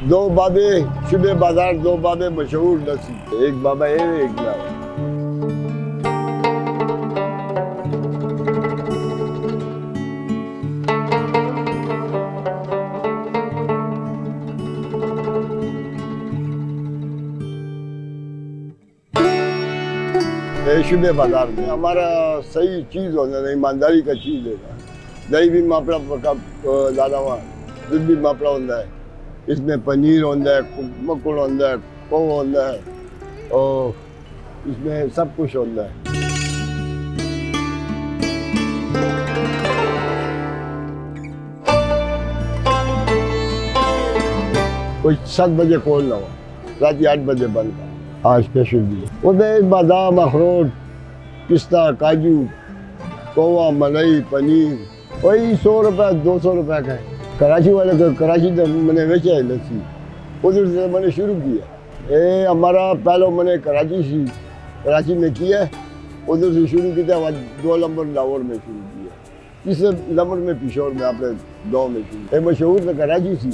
दो बाबे शुबे बाजार, दो बाबे मशहूर लस्सी, एक बाबा है एक ना। शुबे बाजार में हमारा सही चीज़ होना है, ईमानदारी का चीज़ है। दही भी मापड़ा लाना हुआ, दूध भी मापड़ा होता है, इसमें पनीर होता है, मक्खन होता है, खोवा होता है और इसमें सब कुछ होता है। कोई 7 बजे खोलना हुआ, रात 8 बजे बंद का। हाँ स्पेशल भी उधर बादाम, अखरोट, पिस्ता, काजू, खोवा, मलाई, पनीर वही 100 रुपये 200 रुपये का है। कराची वाले को कराची तो मैंने बेचा है लस्सी, उधर से मैंने शुरू किया। हमारा पहले मैंने कराची में किया, उधर से शुरू किया, 2 नंबर लाहौर में शुरू किया, तीसरे नंबर में पिशोर में अपने गाँव में शुरू। मशहूर तो कराची थी।